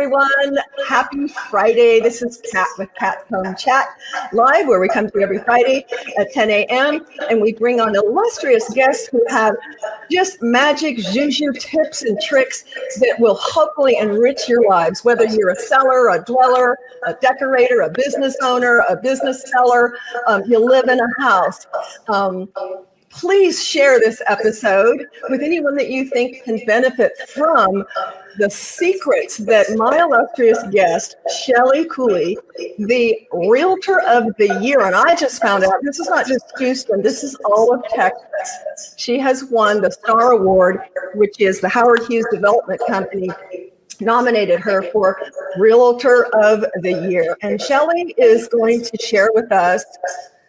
everyone. Happy Friday. This is Kat with Kat's Home Chat Live, where we come to you every Friday at 10 a.m. and we bring on illustrious guests who have just magic, juju tips and tricks that will hopefully enrich your lives, whether you're a seller, a dweller, a decorator, a business owner, a business seller, you live in a house. Please share this episode with anyone that you think can benefit from the secrets that my illustrious guest, Shelley Cooley, the Realtor of the Year, and I just found out this is not just Houston, this is all of Texas. She has won the Star Award, which is the Howard Hughes Development Company nominated her for Realtor of the Year. And Shelley is going to share with us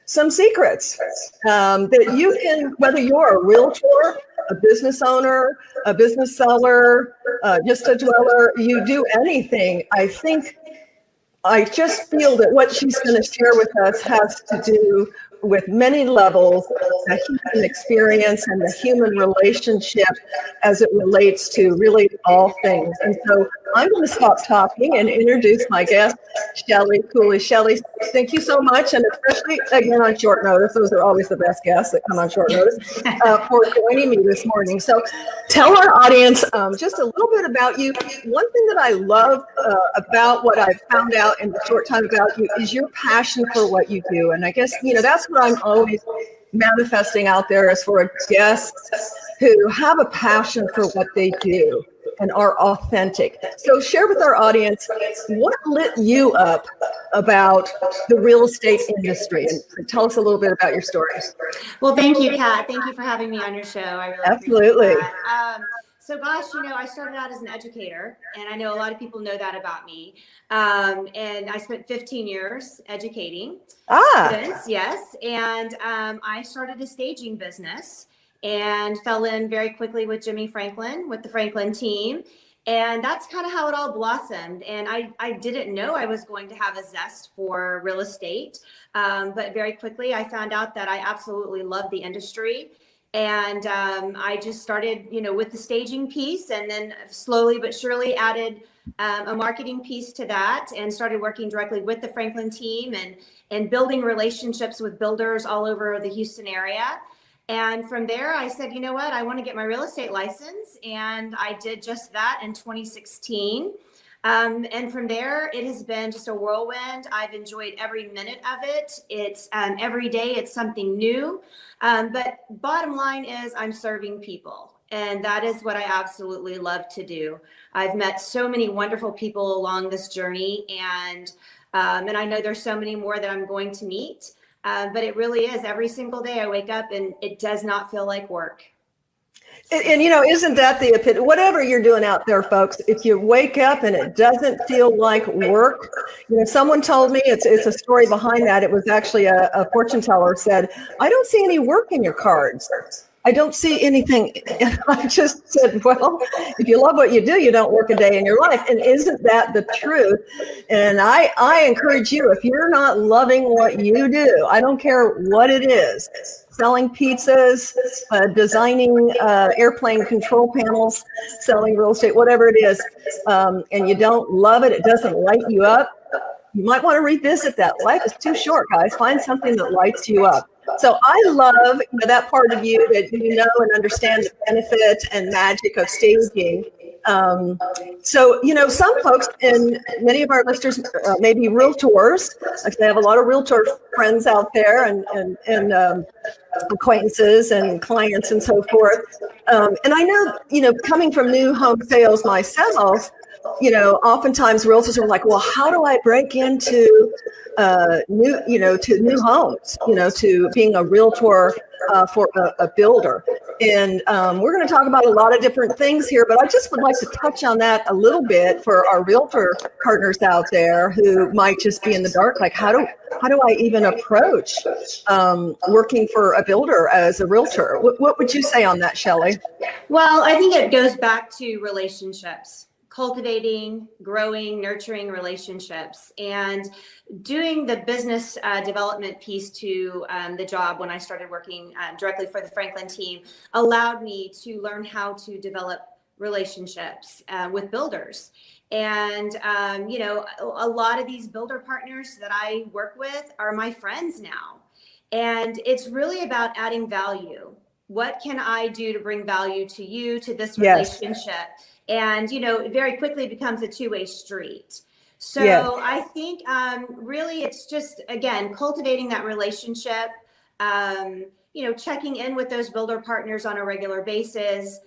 some secrets that you can, whether you're a realtor, a business owner, a business seller, just a dweller, you do anything. I just feel that what she's going to share with us has to do with many levels, the human experience and the human relationship as it relates to really all things. And so I'm going to stop talking and introduce my guest, Shelley Cooley. Shelley, thank you so much, and especially, again, on short notice. Those are always the best guests that come on short notice, for joining me this morning. So tell our audience just a little bit about you. One thing that I love about what I've found out in the short time about you is your passion for what you do. And I guess, that's what I'm always manifesting out there is for guests who have a passion for what they do and are authentic. So share with our audience, what lit you up about the real estate industry? And tell us a little bit about your story. Well, thank you, Kat. Thank you for having me on your show. I really Absolutely. appreciate that. So gosh, I started out as an educator, and I know a lot of people know that about me. And I spent 15 years educating students, yes. And I started a staging business and fell in very quickly with Jimmy Franklin, with the Franklin team. And that's kind of how it all blossomed. And I didn't know I was going to have a zest for real estate. But very quickly, I found out that I absolutely loved the industry. And I just started, with the staging piece, and then slowly but surely added a marketing piece to that, and started working directly with the Franklin team and building relationships with builders all over the Houston area. And from there, I said, you know what, I want to get my real estate license. And I did just that in 2016. And from there, it has been just a whirlwind. I've enjoyed every minute of it. It's every day, it's something new. But bottom line is I'm serving people. And that is what I absolutely love to do. I've met so many wonderful people along this journey. And I know there's so many more that I'm going to meet. But it really is every single day I wake up and it does not feel like work. And isn't that the opinion? Whatever you're doing out there, folks, if you wake up and it doesn't feel like work, someone told me, it's a story behind that. It was actually a fortune teller said, I don't see any work in your cards. I don't see anything. And I just said, well, if you love what you do, you don't work a day in your life. And isn't that the truth? And I encourage you, if you're not loving what you do, I don't care what it is, selling pizzas, designing airplane control panels, selling real estate, whatever it is, and you don't love it, it doesn't light you up, you might want to revisit that. Life is too short, guys. Find something that lights you up. So I love that part of you that you know and understand the benefit and magic of staging. So, some folks, and many of our listeners may be realtors. I have a lot of realtor friends out there and acquaintances and clients and so forth. And I know, coming from new home sales myself, oftentimes realtors are like, well, how do I break into new homes, to being a realtor for a builder. And we're going to talk about a lot of different things here, but I just would like to touch on that a little bit for our realtor partners out there who might just be in the dark. Like, how do I even approach working for a builder as a realtor? What would you say on that, Shelley? Well, I think it goes back to relationships. Cultivating, growing, nurturing relationships, and doing the business development piece to the job when I started working directly for the Franklin team allowed me to learn how to develop relationships with builders. And, a lot of these builder partners that I work with are my friends now. And it's really about adding value. What can I do to bring value to you, to this relationship? And, it very quickly becomes a two-way street. So I think really it's just, again, cultivating that relationship, checking in with those builder partners on a regular basis,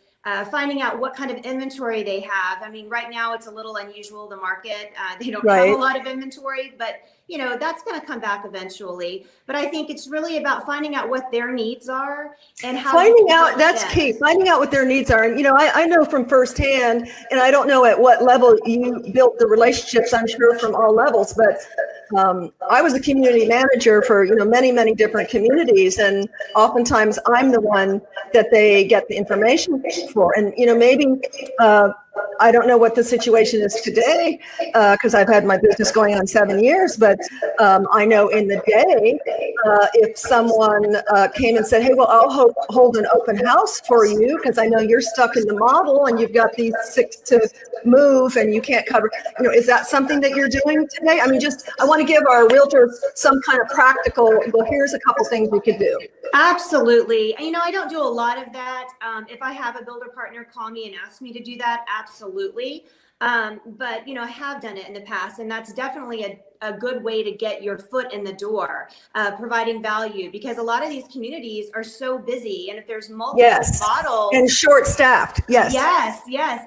finding out what kind of inventory they have. I mean, right now it's a little unusual, the market. They don't have a lot of inventory, but that's going to come back eventually. But I think it's really about finding out what their needs are and how finding out, that's key, finding out what their needs are. And, I know from firsthand, and I don't know at what level you built the relationships, I'm sure from all levels, but I was a community manager for, many, many different communities. And oftentimes I'm the one that they get the information for. And, maybe, I don't know what the situation is today because I've had my business going on 7 years, but I know in the day, if someone came and said, hey, well, I'll hold an open house for you because I know you're stuck in the model and you've got these 6 to move and you can't cover, is that something that you're doing today? I mean, I want to give our realtors some kind of practical, well, here's a couple things we could do. Absolutely. I don't do a lot of that. If I have a builder partner call me and ask me to do that, absolutely. But, I have done it in the past, and that's definitely a good way to get your foot in the door, providing value, because a lot of these communities are so busy. And if there's multiple models and short staffed. Yes.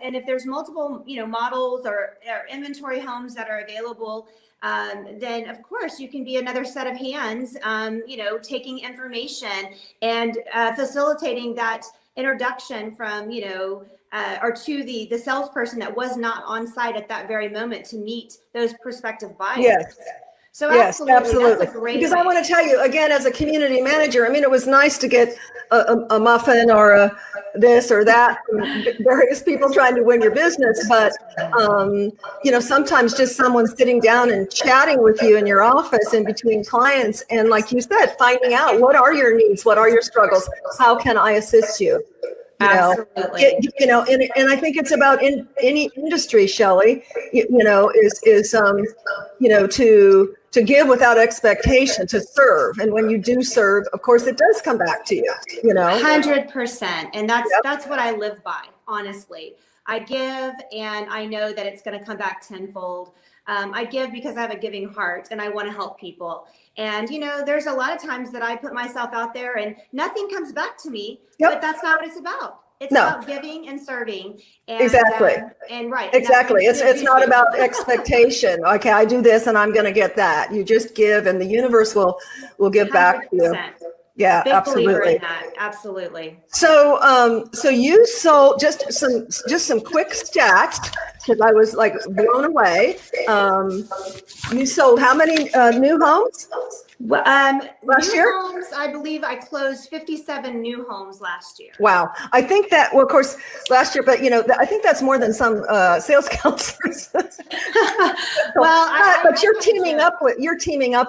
And if there's multiple, models or inventory homes that are available, then of course you can be another set of hands, taking information and facilitating that introduction from, or to the salesperson that was not on site at that very moment to meet those prospective buyers. So absolutely. That's a great because way. I want to tell you again, as a community manager, I mean, it was nice to get a muffin or a this or that from various people trying to win your business. But, sometimes just someone sitting down and chatting with you in your office in between clients. And like you said, finding out what are your needs? What are your struggles? How can I assist you? Absolutely. And I think it's about in any industry, Shelley, to give without expectation, to serve. And when you do serve, of course, it does come back to you, 100%. And that's what I live by, honestly. I give and I know that it's going to come back tenfold. I give because I have a giving heart and I want to help people. And, there's a lot of times that I put myself out there and nothing comes back to me, but that's not what it's about. It's about giving and serving. And, exactly. Exactly. It's not about expectation. Okay, I do this and I'm going to get that. You just give and the universe will give 100%. Back to you. Yeah, big absolutely. believer in that. Absolutely. So, so you sold just some quick stats because I was like blown away. You sold how many new homes? Last year? Homes, I believe I closed 57 new homes last year. Wow. I think that, well, of course, last year, but I think that's more than some sales counselors. But you're teaming up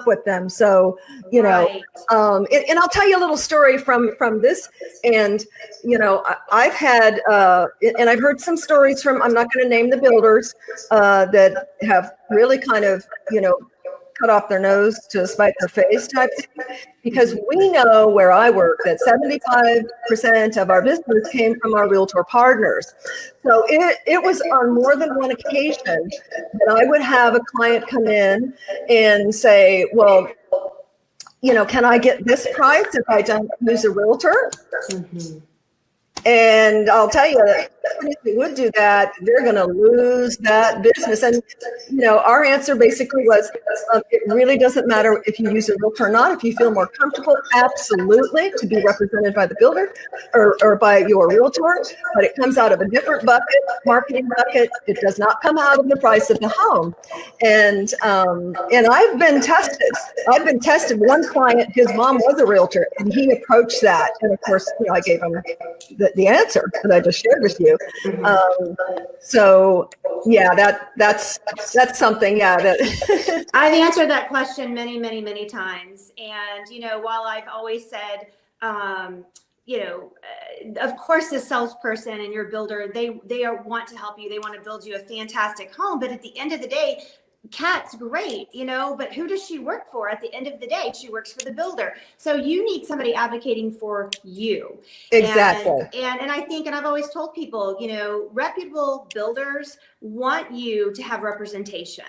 with them. So, and I'll tell you a little story from this. And, I've had, and I've heard some stories from, I'm not going to name the builders that have really kind of, cut off their nose to spite their face type thing, because we know where I work that 75% of our business came from our realtor partners. So it was on more than one occasion that I would have a client come in and say, well, can I get this price if I don't use a realtor? Mm-hmm. And I'll tell you that if they would do that, they're going to lose that business. And, our answer basically was, it really doesn't matter if you use a realtor or not. If you feel more comfortable, absolutely, to be represented by the builder or by your realtor, but it comes out of a different bucket, marketing bucket. It does not come out of the price of the home. And I've been tested. One client, his mom was a realtor, and he approached that. And of course, I gave him the answer that I just shared with you. So yeah, that's something. Yeah, that I've answered that question many, many, many times. And, while I've always said, of course, the salesperson and your builder, they want to help you. They want to build you a fantastic home. But at the end of the day, Kat's great, but who does she work for at the end of the day? She works for the builder. So you need somebody advocating for you. Exactly. And I think, and I've always told people, reputable builders want you to have representation.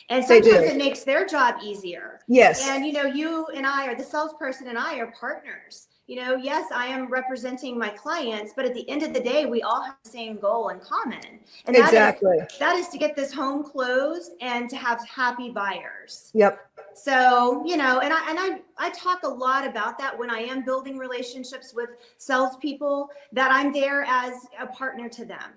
And sometimes it makes their job easier. Yes. And, you and I, or the salesperson and I, are partners. Yes, I am representing my clients, but at the end of the day, we all have the same goal in common. And that is to get this home closed and to have happy buyers. Yep. So, and I talk a lot about that when I am building relationships with salespeople, that I'm there as a partner to them.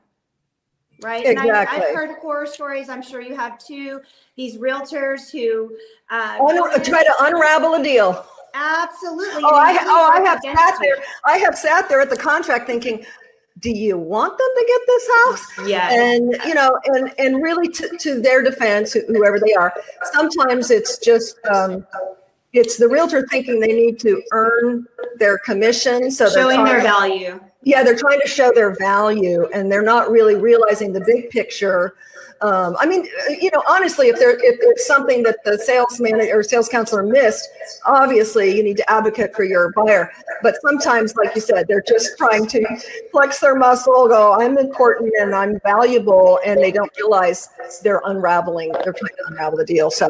Right. Exactly. And I've heard horror stories. I'm sure you have too. These realtors who try to unravel a deal. Absolutely. I have sat there at the contract thinking, do you want them to get this house? Yeah. And and really to their defense, whoever they are, sometimes it's just it's the realtor thinking they need to earn their commission, so showing their value. Yeah, they're trying to show their value, and they're not really realizing the big picture. Honestly, if it's something that the sales manager or sales counselor missed, obviously you need to advocate for your buyer. But sometimes, like you said, they're just trying to flex their muscle, go, I'm important and I'm valuable, and they don't realize they're trying to unravel the deal. So,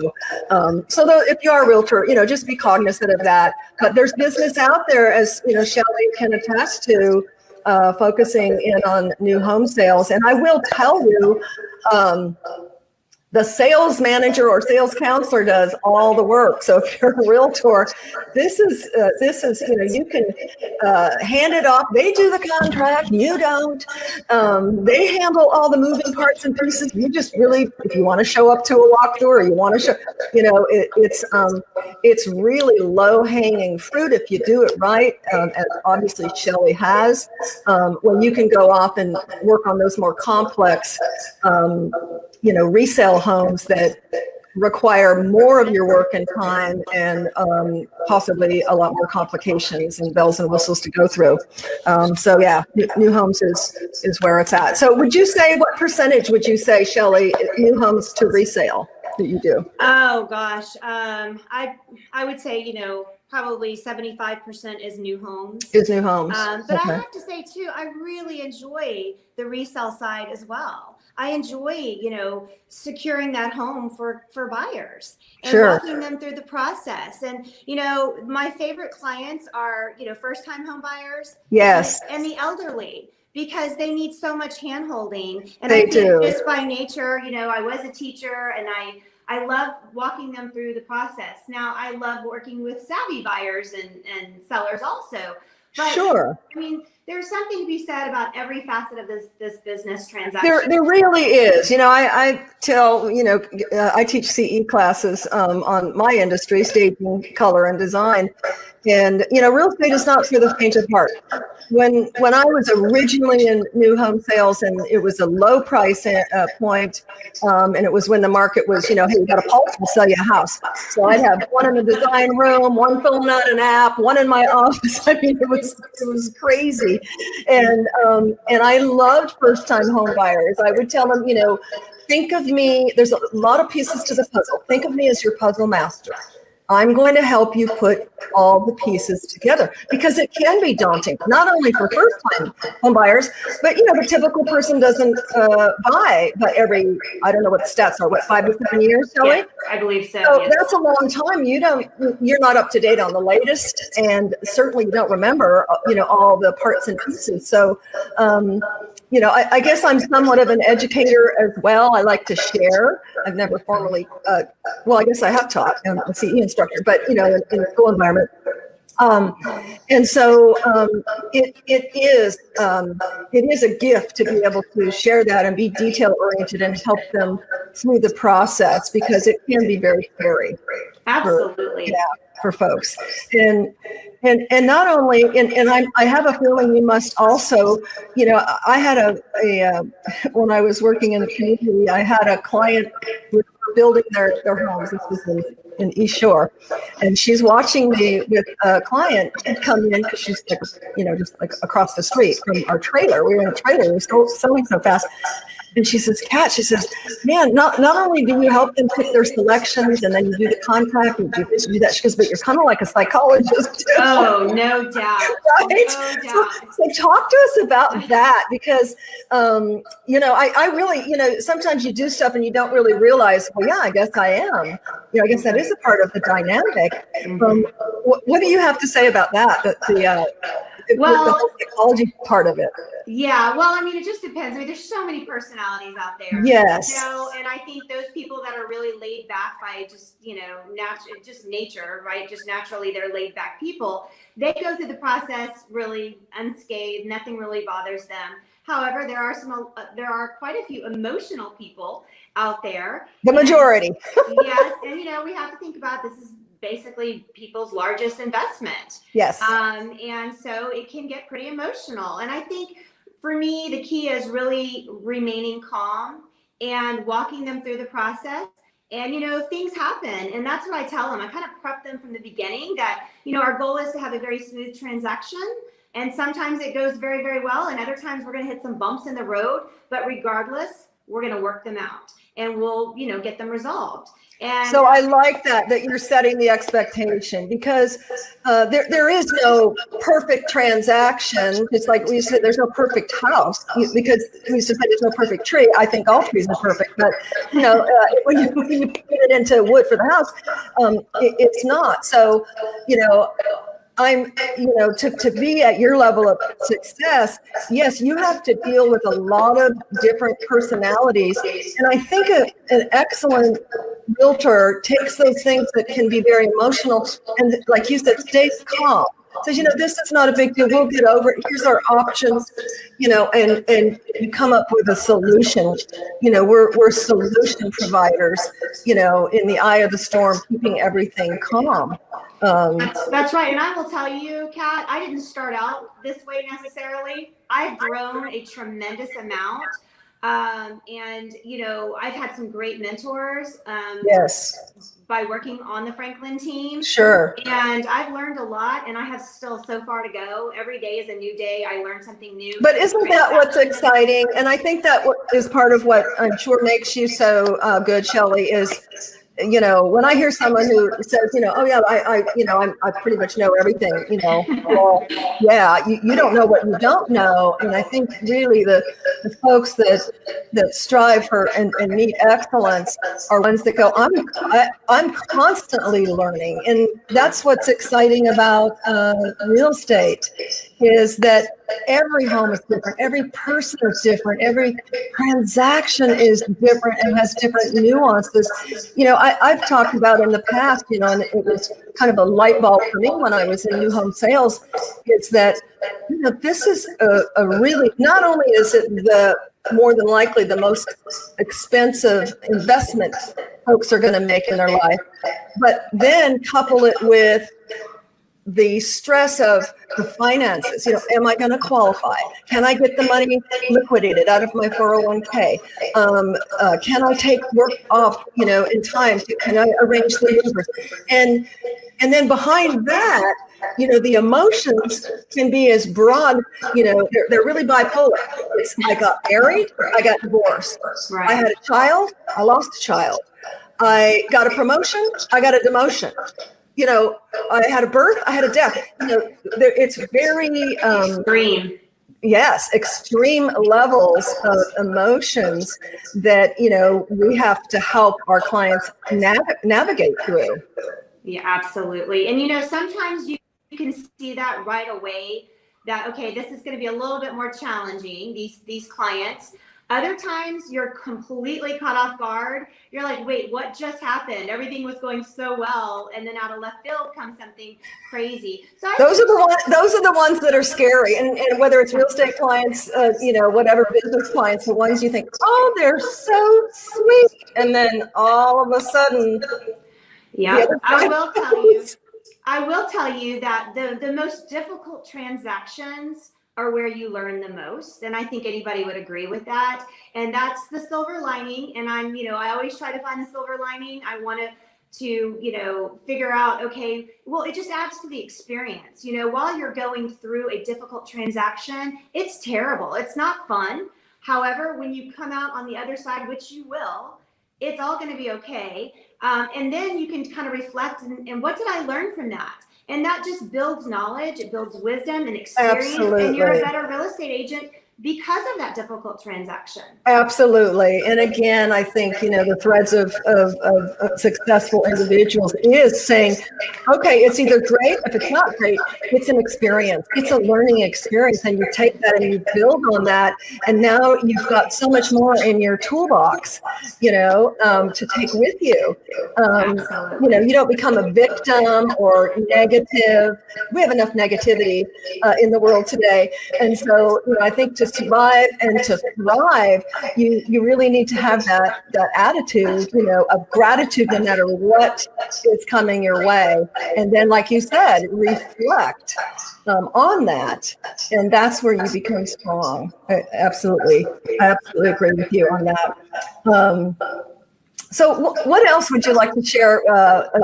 if you are a realtor, just be cognizant of that. But there's business out there, as Shelley can attest to, focusing in on new home sales. And I will tell you, the sales manager or sales counselor does all the work. So if you're a realtor, this is you can hand it off. They do the contract, you don't. They handle all the moving parts and pieces. You just really, if you want to show up to a walkthrough, or you want to show, it's really low hanging fruit if you do it right. As obviously Shelley has, when you can go off and work on those more complex, resale homes that require more of your work and time, and possibly a lot more complications and bells and whistles to go through. New homes is where it's at. So what percentage would you say, Shelley, new homes to resale that you do? Oh gosh. I would say, probably 75% is new homes. But I have to say too, I really enjoy the resale side as well. I enjoy, securing that home for buyers and walking them through the process. And, my favorite clients are, first-time home buyers. Yes. And the elderly, because they need so much hand-holding. And they I think do. Just by nature, I was a teacher, and I love walking them through the process. Now, I love working with savvy buyers and sellers also. But, sure. There's something to be said about every facet of this business transaction. There really is. I tell, I teach CE classes on my industry, staging, color, and design. And, real estate is not for the faint of heart. When I was originally in new home sales, and it was a low price point, and it was when the market was, hey, you got a pulse, we'll sell you a house. So I'd have one in the design room, one filling out an app, one in my office. It was crazy. And I loved first-time home buyers. I would tell them, think of me, there's a lot of pieces to the puzzle. Think of me as your puzzle master. I'm going to help you put all the pieces together, because it can be daunting, not only for first-time home buyers, but the typical person doesn't buy, but every, I don't know what the stats are, 5 to 7 years, Shelley? Yeah, I believe so. So that's a long time. You're not up to date on the latest, and certainly you don't remember, all the parts and pieces. So, I guess I'm somewhat of an educator as well. I like to share. I've never formally, I guess I have taught. I'm a CE instructor, but in a school environment. And so it is a gift to be able to share that and be detail oriented and help them through the process, because it can be very scary. Absolutely. for folks. And not only, and I have a feeling you must also, I had when I was working in the community, I had a client who was building their homes. This was in East Shore. And she's watching me with a client come in because she's like, just like across the street from our trailer. We were in a trailer, we were selling so fast. And she says, Kat, she says, man, not only do you help them pick their selections and then you do the contract and you do that, she goes, but you're kind of like a psychologist too. Oh, no doubt. Right? No doubt. So talk to us about that because, I really, sometimes you do stuff and you don't really realize, well, yeah, I guess I am. I guess that is a part of the dynamic. What do you have to say about that? The whole psychology part of it. Yeah, well, I mean, it just depends. I mean, there's so many personalities out there. Yes. And I think those people that are really laid back by just, just nature, right? Just naturally, they're laid back people. They go through the process really unscathed. Nothing really bothers them. However, there are quite a few emotional people out there. The majority. Yes, and we have to think about this is basically people's largest investment. Yes. And so it can get pretty emotional. And I think for me, the key is really remaining calm and walking them through the process. And, things happen. And that's what I tell them. I kind of prep them from the beginning that, our goal is to have a very smooth transaction. And sometimes it goes very, very well. And other times we're going to hit some bumps in the road. But regardless, we're going to work them out and we'll, get them resolved. And so I like that you're setting the expectation because there is no perfect transaction. It's like we said, there's no perfect house because we used to say there's no perfect tree. I think all trees are perfect, but when you put it into wood for the house, it's not. So I'm, to be at your level of success, yes, you have to deal with a lot of different personalities. And I think an excellent realtor takes those things that can be very emotional and, like you said, stays calm. Says, this is not a big deal. We'll get over it. Here's our options, and you come up with a solution. We're solution providers, in the eye of the storm, keeping everything calm. That's right. And I will tell you, Kat, I didn't start out this way necessarily. I've grown a tremendous amount. And, I've had some great mentors. Yes. By working on the Franklin team. Sure. And I've learned a lot and I have still so far to go. Every day is a new day. I learn something new. But isn't that what's exciting? And I think that is part of what I'm sure makes you so good, Shelley, is when I hear someone who says, oh yeah, I pretty much know everything, well, yeah, you don't know what you don't know. And I think really the folks that strive for and meet excellence are ones that go, I'm constantly learning. And that's what's exciting about real estate is that every home is different. Every person is different. Every transaction is different and has different nuances. I've talked about in the past, and it was kind of a light bulb for me when I was in new home sales, is that, this is a really, not only is it more than likely the most expensive investment folks are going to make in their life, but then couple it with the stress of the finances. Am I going to qualify? Can I get the money liquidated out of my 401k? Can I take work off, in time? Can I arrange the movers? And then behind that, the emotions can be as broad, they're really bipolar. It's, I got married, I got divorced. Right. I had a child, I lost a child. I got a promotion, I got a demotion. I had a birth, I had a death. It's very extreme. Yes, extreme levels of emotions that we have to help our clients navigate through. Yeah, absolutely. And sometimes you can see that right away that, okay, this is going to be a little bit more challenging, these clients. Other times you're completely caught off guard. You're like, wait, what just happened? Everything was going so well. And then out of left field comes something crazy. So those are the ones that are scary. And whether it's real estate clients, whatever business clients, the ones you think, oh, they're so sweet. And then all of a sudden, yeah, I will tell you, I will tell you that the most difficult transactions are where you learn the most. And I think anybody would agree with that. And that's the silver lining. And I always try to find the silver lining. I want to figure out, okay, well, it just adds to the experience. While you're going through a difficult transaction, it's terrible. It's not fun. However, when you come out on the other side, which you will, it's all going to be okay. And then you can kind of reflect and what did I learn from that? And that just builds knowledge, it builds wisdom and experience. Absolutely. And you're a better real estate agent because of that difficult transaction. Absolutely. And again, I think, the threads of successful individuals is saying, okay, it's either great. If it's not great, it's an experience. It's a learning experience. And you take that and you build on that. And now you've got so much more in your toolbox, to take with you. You don't become a victim or negative. We have enough negativity in the world today. And so, I think to survive and to thrive, you really need to have that attitude, of gratitude no matter what is coming your way. And then, like you said, reflect on that. And that's where you become strong. I absolutely agree with you on that. So what else would you like to share?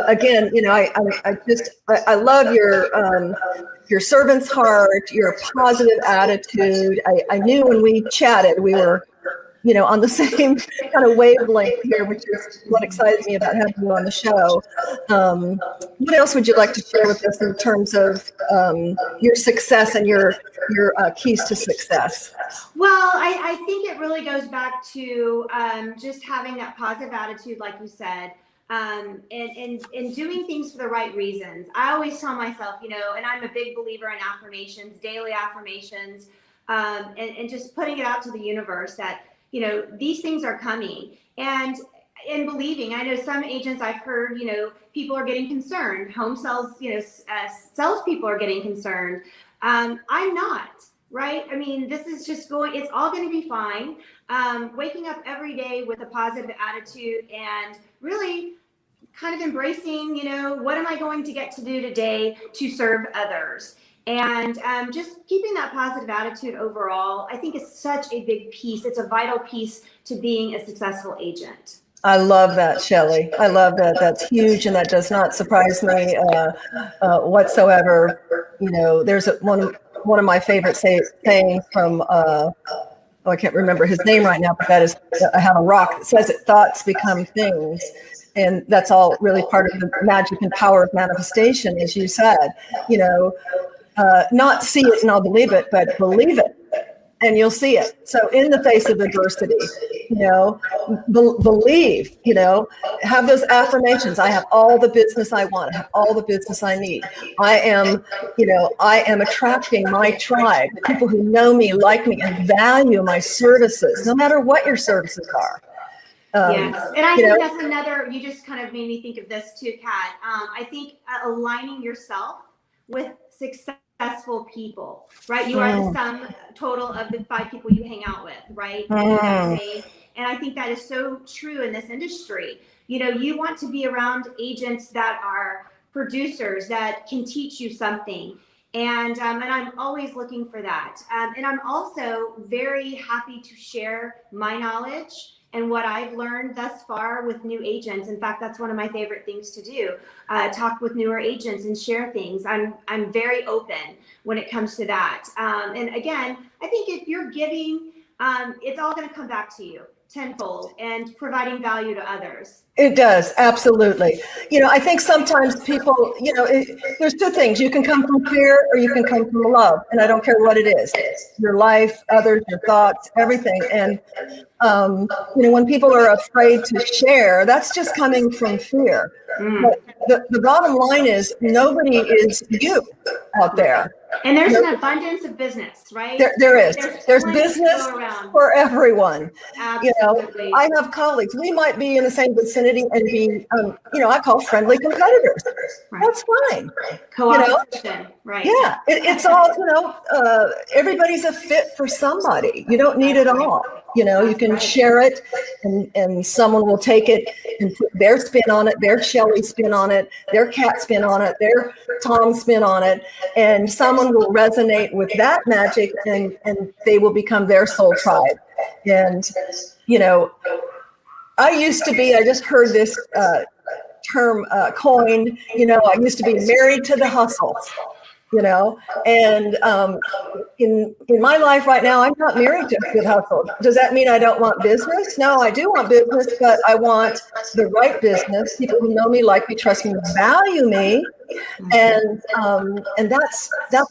Again, I love your servant's heart, your positive attitude. I knew when we chatted, we were, on the same kind of wavelength here, which is what excited me about having you on the show. What else would you like to share with us in terms of your success and your keys to success? Well, I think it really goes back to just having that positive attitude, like you said, and doing things for the right reasons. I always tell myself, and I'm a big believer in affirmations, daily affirmations, and just putting it out to the universe that, these things are coming. And believing, I know some agents I've heard, people are getting concerned. Home sales, salespeople are getting concerned. I'm not. Right? I mean, this is just it's all going to be fine. Waking up every day with a positive attitude and really kind of embracing, what am I going to get to do today to serve others? And just keeping that positive attitude overall, I think is such a big piece. It's a vital piece to being a successful agent. I love that, Shelley. I love that. That's huge, and that does not surprise me whatsoever. There's one of my favorite sayings from, I can't remember his name right now, but that is, I have a rock that says it, thoughts become things. And that's all really part of the magic and power of manifestation, as you said, not see it and I'll believe it, but believe it and you'll see it. So in the face of adversity, believe, have those affirmations. I have all the business I want. I have all the business I need. I am attracting my tribe, the people who know me, like me, and value my services, no matter what your services are. Yes. And I think that's another, you just kind of made me think of this too, Kat. I think aligning yourself with successful people, right? You are the sum total of the 5 people you hang out with, right? And I think that is so true in this industry. You want to be around agents that are producers that can teach you something. And I'm always looking for that. And I'm also very happy to share my knowledge and what I've learned thus far with new agents. In fact, that's one of my favorite things to do, talk with newer agents and share things. I'm very open when it comes to that. And again, I think if you're giving, it's all going to come back to you tenfold and providing value to others. It does. Absolutely. I think sometimes people, there's 2 things. You can come from fear or you can come from love. And I don't care what it is, your life, others, your thoughts, everything. And, when people are afraid to share, that's just coming from fear. But the bottom line is nobody is you out there. And there's an abundance of business, right? There is. There's business for everyone. Absolutely. I have colleagues. We might be in the same vicinity and be, I call friendly competitors. Right. That's fine. Co-opetition, right? Yeah, it's all, everybody's a fit for somebody. You don't need it all. You can share it, and someone will take it and put their spin on it, their Shelley spin on it, their Cat spin on it, their Tom spin on it, and someone will resonate with that magic, and they will become their soul tribe. And I just heard this term coined. I used to be married to the hustle. And in my life right now, I'm not married to a good hustle. Does that mean I don't want business? No, I do want business, but I want the right business. People who know me, like me, trust me, value me, and that's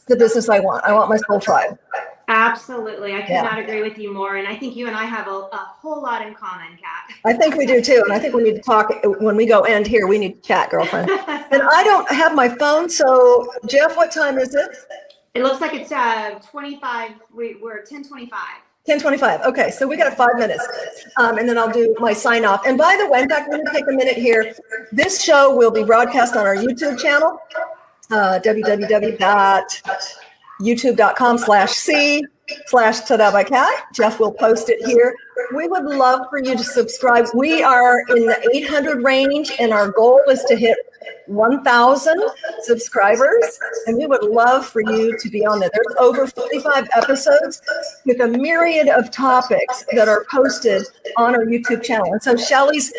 the business I want. I want my soul tribe. Absolutely. I could not agree with you more. And I think you and I have a whole lot in common, Kat. I think we do too. And I think we need to talk when we go end here. We need to chat, girlfriend. And I don't have my phone. So Jeff, what time is it? It looks like it's 25. We're at 10:25. 10:25. Okay. So we got 5 minutes. And then I'll do my sign off. And by the way, in fact, we're going to take a minute here. This show will be broadcast on our YouTube channel, www.youtube.com/C/Tada by Cat. Jeff will post it here. We would love for you to subscribe. We are in the 800 range, and our goal is to hit 1,000 subscribers, and we would love for you to be on there. There's over 45 episodes with a myriad of topics that are posted on our YouTube channel. And so Shelley's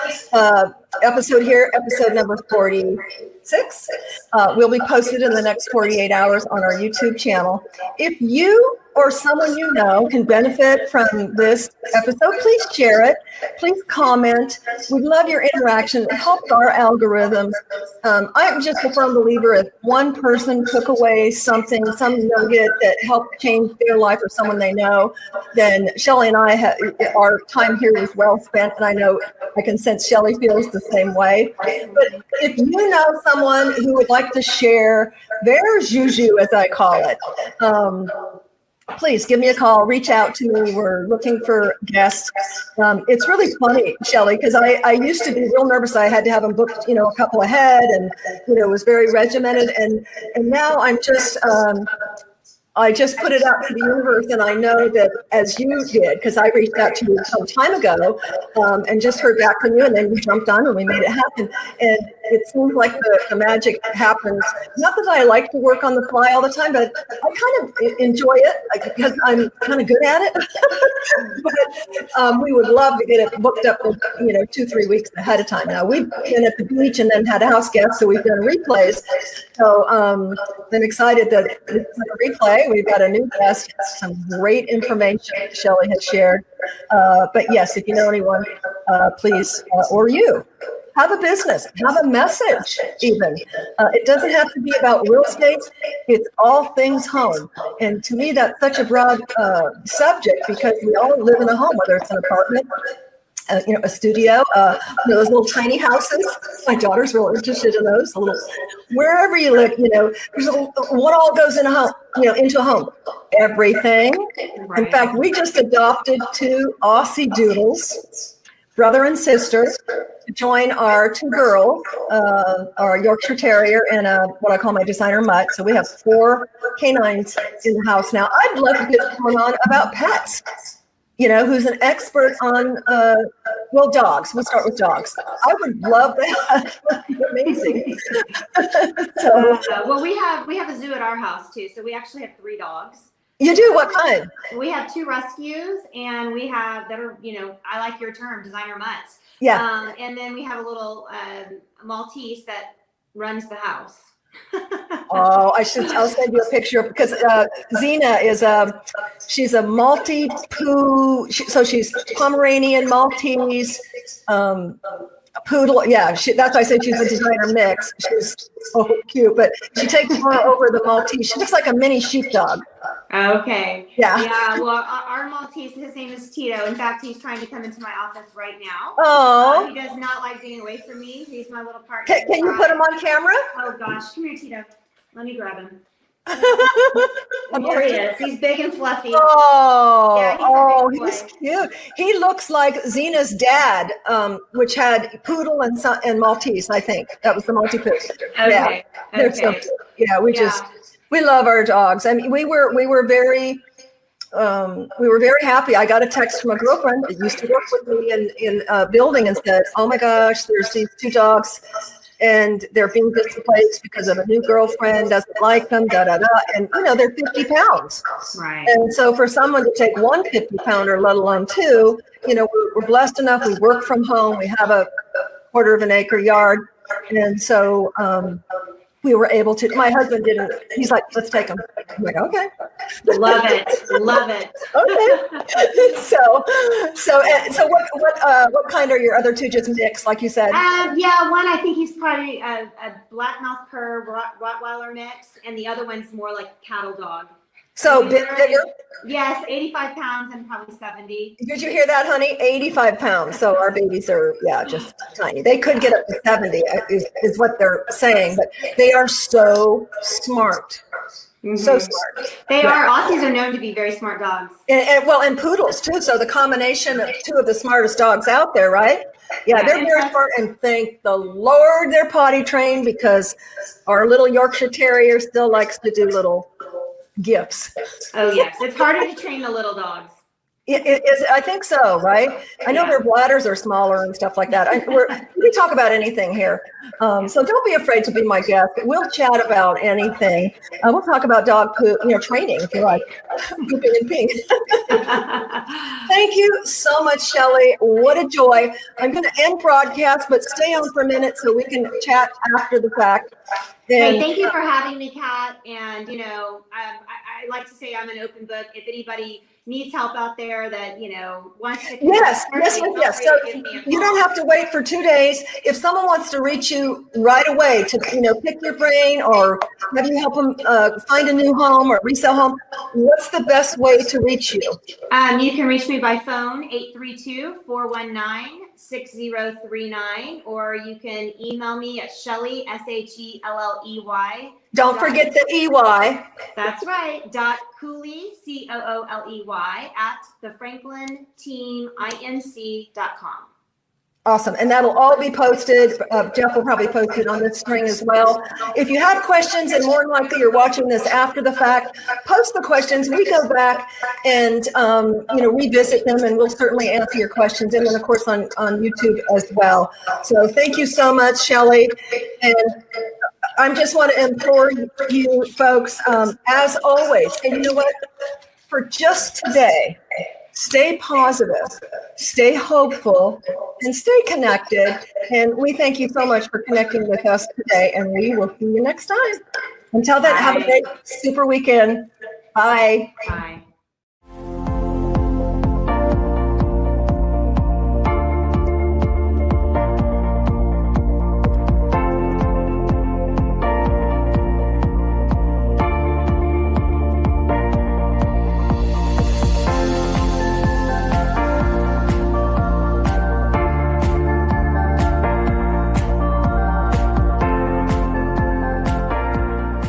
episode here, episode number 46, will be posted in the next 48 hours on our YouTube channel. If you or someone you know can benefit from this episode, please share it. Please comment. We love your interaction. It helps our algorithms. I'm just a firm believer if one person took away something, some nugget that helped change their life or someone they know, then Shelley and I, our time here was well spent. And I know I can sense Shelley feels the same way. But if you know someone who would like to share their juju, as I call it, please give me a call, reach out to me. We're looking for guests. It's really funny, Shelley, because I used to be real nervous. I had to have them booked, a couple ahead, and, it was very regimented. And now I'm just, I just put it out to the universe, and I know that as you did, because I reached out to you some time ago and just heard back from you, and then you jumped on and we made it happen. And it seems like the magic happens. Not that I like to work on the fly all the time, but I kind of enjoy it because I'm kind of good at it. But we would love to get it booked up, 2-3 weeks ahead of time. Now, we've been at the beach and then had a house guest, so we've done replays. So I'm excited that it's a replay. We've got a new guest, some great information Shelley has shared. But yes, if you know anyone, please, or you, have a business, have a message even. It doesn't have to be about real estate. It's all things home. And to me, that's such a broad subject because we all live in a home, whether it's an apartment, a studio, those little tiny houses. My daughter's real interested in those. Wherever you live, there's what all goes in a home, into a home. Everything. Right. In fact, we just adopted 2 Aussie Doodles, brother and sister, to join our 2 girls, our Yorkshire Terrier and what I call my designer mutt. So we have 4 canines in the house now. I'd love to get someone on about pets. Who's an expert on, dogs. We'll start with dogs. I would love that. That would be amazing. Well, we have a zoo at our house too. So we actually have 3 dogs. You do? What kind? We have 2 rescues, and we have that are, I like your term, designer mutts. Yeah. And then we have a little Maltese that runs the house. Oh, I'll send you a picture because Zena is she's a Maltese so she's Pomeranian, Maltese, poodle. Yeah, that's why I said she's a designer mix. She's so cute, but she takes her over the Maltese. She looks like a mini sheepdog. Okay. Yeah. Yeah. Well, our Maltese, his name is Tito. In fact, he's trying to come into my office right now. Oh. He does not like being away from me. He's my little partner. Can you put him on camera? Oh gosh, come here, Tito. Let me grab him. Here he is. He's big and fluffy. He's cute. He looks like Zena's dad, which had poodle and Maltese. I think that was the Maltese. Okay. They're so cute. Yeah, we love our dogs. I mean, we were very happy. I got a text from a girlfriend that used to work with me in a building and said, "Oh my gosh, there's these two dogs, and they're being displaced because of a new girlfriend doesn't like them, da da da." And they're 50 pounds. Right. And so for someone to take one 50-pounder, let alone two, we're blessed enough. We work from home. We have a quarter of an acre yard, and so we were able to. My husband didn't. He's like, "Let's take them." I'm like, "Okay." Love it. Okay. So what kind are your other two? Just mixed, like you said. One I think he's probably a black mouth cur Rottweiler mix, and the other one's more like cattle dog. So bigger? Yes, 85 pounds and probably 70. Did you hear that, honey? 85 pounds. So our babies are, just tiny. They could get up to 70 is what they're saying, but they are so smart. Mm-hmm. So smart. They are. Aussies are known to be very smart dogs. And poodles too. So the combination of two of the smartest dogs out there, right? Yeah, they're very smart, and thank the Lord they're potty trained, because our little Yorkshire Terrier still likes to do little gifts. Oh yes, it's harder to train the little dogs. It is, I think so, right? I know their bladders are smaller and stuff like that. We talk about anything here, so don't be afraid to be my guest. We'll chat about anything. We'll talk about dog poop, training if you like, pooping and peeing. Thank you so much, Shelley. What a joy. I'm going to end broadcast, but stay on for a minute so we can chat after the fact. Hey, thank you for having me, Kat. And I like to say I'm an open book. If anybody needs help out there that wants to yes. So you don't have to wait for 2 days. If someone wants to reach you right away to pick your brain or have you help them find a new home or resale home, what's the best way to reach you? You can reach me by phone 832-419-6039, or you can email me at Shelley SHELLEY. Don't forget the EY. That's right. .Cooley COOLEY at thefranklinteaminc.com. Awesome. And that'll all be posted. Jeff will probably post it on this string as well. If you have questions, and more than likely you're watching this after the fact, post the questions. We go back and revisit them, and we'll certainly answer your questions. And then of course on YouTube as well. So thank you so much, Shelley. And I just want to implore you folks, as always, and you know what? For just today, stay positive, stay hopeful, and stay connected. And we thank you so much for connecting with us today, and we will see you next time. Until then, have a great super weekend. Bye. Bye.